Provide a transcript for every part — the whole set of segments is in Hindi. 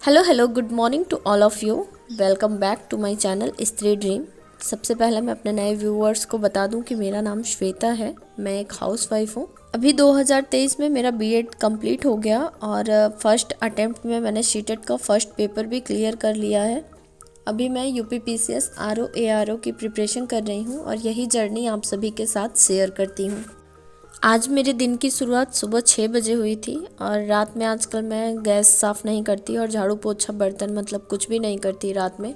Hello good morning to all of you. Welcome back to my channel Stree dream. सबसे पहले मैं अपने नए व्यूअर्स को बता दूं कि मेरा नाम श्वेता है। मैं एक हाउसवाइफ हूं। अभी 2023 में मेरा बीएड कंप्लीट हो गया और फर्स्ट अटेम्प्ट में मैंने सीटेट का फर्स्ट पेपर भी क्लियर कर लिया है। अभी मैं यूपीपीसीएस आरओ एआरओ की प्रिपरेशन कर रही हूँ और यही जर्नी आप सभी के साथ शेयर करती हूँ। आज मेरे दिन की शुरुआत सुबह 6 बजे हुई थी और रात में आजकल मैं गैस साफ़ नहीं करती और झाड़ू पोछा बर्तन मतलब कुछ भी नहीं करती रात में,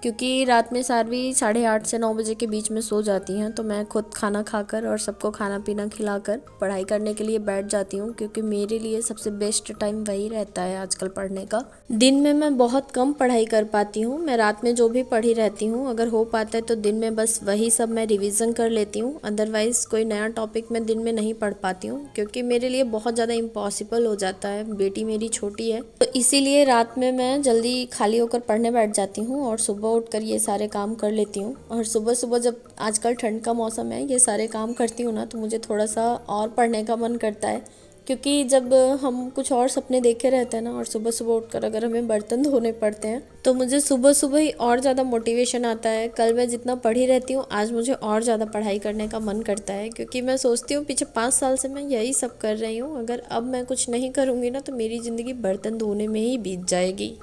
क्योंकि रात में सारवी 8:30 से 9 बजे के बीच में सो जाती हैं। तो मैं खुद खाना खाकर और सबको खाना पीना खिलाकर पढ़ाई करने के लिए बैठ जाती हूँ, क्योंकि मेरे लिए सबसे बेस्ट टाइम वही रहता है आजकल पढ़ने का। दिन में मैं बहुत कम पढ़ाई कर पाती हूँ। मैं रात में जो भी पढ़ी रहती हूँ, अगर हो पाता है तो दिन में बस वही सब मैं रिविज़न कर लेती हूँ। अदरवाइज़ कोई नया टॉपिक मैं दिन में नहीं पढ़ पाती हूँ, क्योंकि मेरे लिए बहुत ज़्यादा इम्पॉसिबल हो जाता है। बेटी मेरी छोटी है, तो इसीलिए रात में मैं जल्दी खाली होकर पढ़ने बैठ जाती हूँ और सुबह उठकर ये सारे काम कर लेती हूँ। और सुबह सुबह जब आजकल ठंड का मौसम है, ये सारे काम करती हूँ ना, तो मुझे थोड़ा सा और पढ़ने का मन करता है। क्योंकि जब हम कुछ और सपने देखे रहते हैं ना, और सुबह सुबह उठकर अगर हमें बर्तन धोने पड़ते हैं, तो मुझे सुबह सुबह ही और ज़्यादा मोटिवेशन आता है। कल मैं जितना पढ़ी रहती हूँ, आज मुझे और ज़्यादा पढ़ाई करने का मन करता है, क्योंकि मैं सोचती हूँ पीछे 5 साल से मैं यही सब कर रही हूँ। अगर अब मैं कुछ नहीं करूँगी ना, तो मेरी ज़िंदगी बर्तन धोने में ही बीत जाएगी।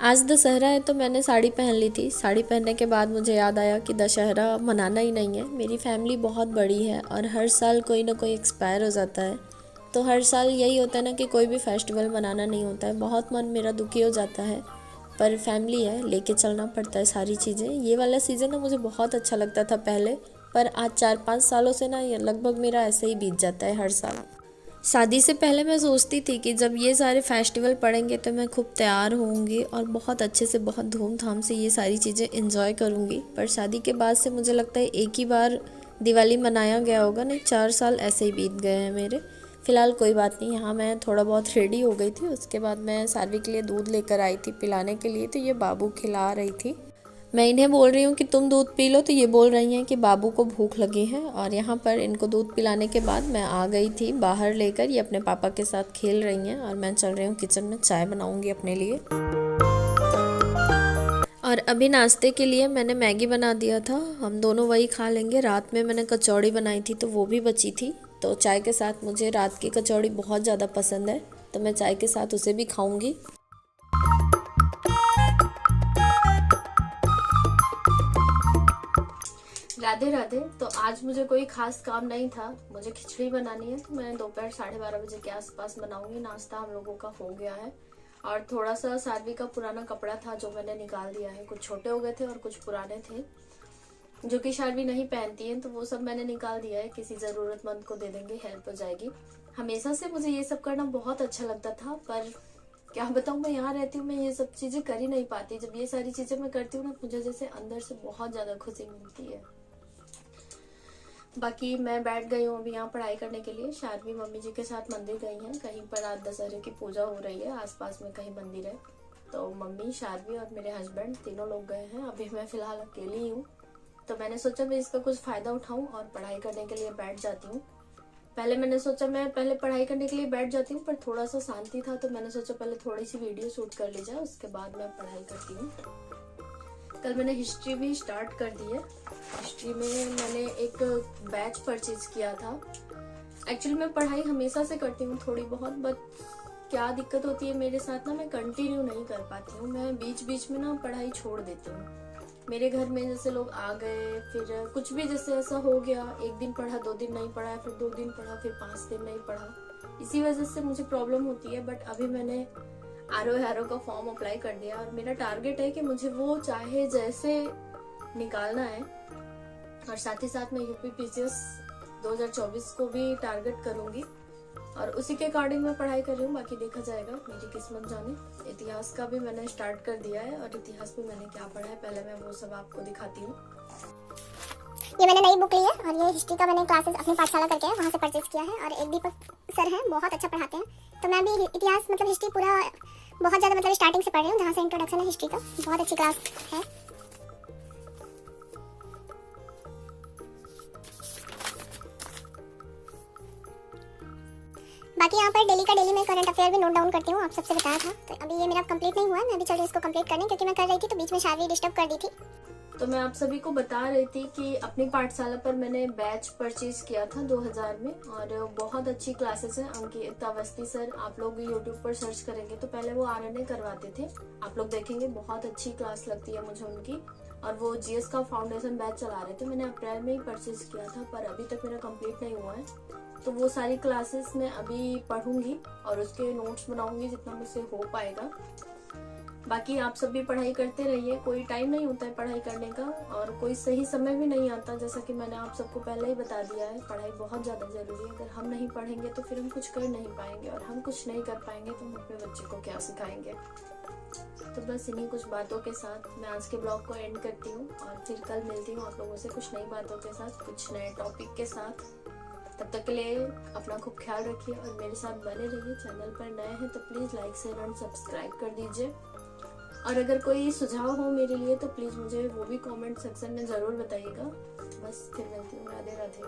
आज दशहरा है तो मैंने साड़ी पहन ली थी। साड़ी पहनने के बाद मुझे याद आया कि दशहरा मनाना ही नहीं है। मेरी फैमिली बहुत बड़ी है और हर साल कोई ना कोई एक्सपायर हो जाता है, तो हर साल यही होता है ना कि कोई भी फेस्टिवल मनाना नहीं होता है। बहुत मन मेरा दुखी हो जाता है, पर फैमिली है, लेके चलना पड़ता है सारी चीज़ें। ये वाला सीज़न ना मुझे बहुत अच्छा लगता था पहले, पर आज 4-5 सालों से ना ये लगभग मेरा ऐसे ही बीत जाता है हर साल। शादी से पहले मैं सोचती थी कि जब ये सारे फेस्टिवल पड़ेंगे तो मैं खूब तैयार होंगी और बहुत अच्छे से बहुत धूमधाम से ये सारी चीज़ें एंजॉय करूँगी। पर शादी के बाद से मुझे लगता है एक ही बार दिवाली मनाया गया होगा, नहीं 4 साल ऐसे ही बीत गए हैं मेरे। फ़िलहाल कोई बात नहीं। यहाँ मैं थोड़ा बहुत रेडी हो गई थी, उसके बाद मैं सारवी के लिए दूध लेकर आई थी पिलाने के लिए, तो ये बाबू खिला रही थी। मैं इन्हें बोल रही हूँ कि तुम दूध पी लो, तो ये बोल रही हैं कि बाबू को भूख लगी है। और यहाँ पर इनको दूध पिलाने के बाद मैं आ गई थी बाहर लेकर। ये अपने पापा के साथ खेल रही हैं और मैं चल रही हूँ किचन में, चाय बनाऊँगी अपने लिए। और अभी नाश्ते के लिए मैंने मैगी बना दिया था, हम दोनों वही खा लेंगे। रात में मैंने कचौड़ी बनाई थी तो वो भी बची थी, तो चाय के साथ मुझे रात की कचौड़ी बहुत ज़्यादा पसंद है, तो मैं चाय के साथ उसे भी खाऊँगी। राधे राधे। तो आज मुझे कोई खास काम नहीं था, मुझे खिचड़ी बनानी है, तो मैं दोपहर 12:30 बजे के आसपास बनाऊंगी। नाश्ता हम लोगों का हो गया है और थोड़ा सा सारवी का पुराना कपड़ा था जो मैंने निकाल दिया है। कुछ छोटे हो गए थे और कुछ पुराने थे जो कि सारवी नहीं पहनती है, तो वो सब मैंने निकाल दिया है। किसी ज़रूरतमंद को दे देंगे, हेल्प हो जाएगी। हमेशा से मुझे ये सब करना बहुत अच्छा लगता था, पर क्या बताऊँ, मैं यहाँ रहती हूँ, मैं ये सब चीज़ें कर ही नहीं पाती। जब ये सारी चीज़ें मैं करती हूँ ना, मुझे जैसे अंदर से बहुत ज़्यादा खुशी मिलती है। बाकी मैं बैठ गई हूँ अभी यहाँ पढ़ाई करने के लिए। शारवी मम्मी जी के साथ मंदिर गई हैं, कहीं पर आज दशहरे की पूजा हो रही है, आसपास में कहीं मंदिर है, तो मम्मी, शारवी और मेरे हस्बैंड तीनों लोग गए हैं। अभी मैं फ़िलहाल अकेली हूँ, तो मैंने सोचा मैं इसका कुछ फ़ायदा उठाऊँ और पढ़ाई करने के लिए बैठ जाती हूँ। पहले मैंने सोचा मैं पहले पढ़ाई करने के लिए बैठ जाती हूँ, पर थोड़ा सा शांति था, तो मैंने सोचा पहले थोड़ी सी वीडियो शूट कर ली जाए, उसके बाद मैं पढ़ाई करती हूँ। कल मैंने हिस्ट्री भी स्टार्ट कर दी है। हिस्ट्री में मैंने एक बैच परचेज किया था। एक्चुअली मैं पढ़ाई हमेशा से करती हूँ थोड़ी बहुत, बट क्या दिक्कत होती है मेरे साथ ना, मैं कंटिन्यू नहीं कर पाती हूँ। मैं बीच बीच में ना पढ़ाई छोड़ देती हूँ। मेरे घर में जैसे लोग आ गए, फिर कुछ भी जैसे ऐसा हो गया, एक दिन पढ़ा, 2 दिन नहीं पढ़ा, फिर 2 दिन पढ़ा, फिर 5 दिन नहीं पढ़ा, इसी वजह से मुझे प्रॉब्लम होती है। बट अभी मैंने आरओ का फॉर्म अप्लाई कर दिया और मेरा टारगेट है कि मुझे वो चाहे जैसे निकालना है। और साथ ही साथ मैं यूपीपीसीएस 2024 को भी टारगेट करूंगी और उसी के अकॉर्डिंग मैं पढ़ाई कर रही हूँ। बाकी देखा जाएगा, मेरी किस्मत जाने। इतिहास का भी मैंने स्टार्ट कर दिया है और इतिहास में मैंने क्या पढ़ा है पहले मैं वो सब आपको दिखाती हूँ। ये मैंने नई बुक ली है और ये हिस्ट्री का मैंने क्लासेस अपनी पाठशाला करके वहाँ से परचेज किया है। और एक दीपक सर हैं, बहुत अच्छा पढ़ाते हैं, तो मैं भी इतिहास मतलब हिस्ट्री पूरा बहुत ज़्यादा मतलब स्टार्टिंग से पढ़ रही हूँ, जहाँ से इंट्रोडक्शन है हिस्ट्री का। बहुत अच्छी क्लास है। बाकी यहाँ पर डेली का डेली मैं करंट अफेयर भी नोट डाउन करती हूँ, आप सबसे बताया था। तो अभी ये मेरा कंप्लीट नहीं हुआ है, मैं अभी चल रही इसको कंप्लीट करने, क्योंकि मैं कर रही थी तो बीच में शायरी डिस्टर्ब कर दी थी। तो मैं आप सभी को बता रही थी कि अपनी पाठशाला पर मैंने बैच परचेज किया था 2000 में, और बहुत अच्छी क्लासेस हैं। अंकिता अवस्थी सर, आप लोग यूट्यूब पर सर्च करेंगे तो पहले वो RNA करवाते थे, आप लोग देखेंगे बहुत अच्छी क्लास लगती है मुझे उनकी। और वो GS का फाउंडेशन बैच चला रहे थे, मैंने अप्रैल में ही परचेज किया था, पर अभी तक मेरा कंप्लीट नहीं हुआ है। तो वो सारी क्लासेस मैं अभी पढ़ूंगी और उसके नोट्स बनाऊंगी जितना मुझसे हो पाएगा। बाकी आप सब भी पढ़ाई करते रहिए, कोई टाइम नहीं होता है पढ़ाई करने का, और कोई सही समय भी नहीं आता। जैसा कि मैंने आप सबको पहले ही बता दिया है, पढ़ाई बहुत ज़्यादा ज़रूरी है। अगर हम नहीं पढ़ेंगे तो फिर हम कुछ कर नहीं पाएंगे, और हम कुछ नहीं कर पाएंगे तो हम अपने बच्चे को क्या सिखाएंगे। तो बस इन्हीं कुछ बातों के साथ मैं आज के ब्लॉग को एंड करती हूँ, और फिर कल मिलती हूँ आप लोगों से कुछ नई बातों के साथ, कुछ नए टॉपिक के साथ। तब तक के लिए अपना खूब ख्याल रखिए और मेरे साथ बने रहिए। चैनल पर नए हैं तो please like share and subscribe कर दीजिए। और अगर कोई सुझाव हो मेरे लिए तो प्लीज़ मुझे वो भी कमेंट सेक्शन में ज़रूर बताइएगा। बस फिर मिलती हूँ, राधे राधे।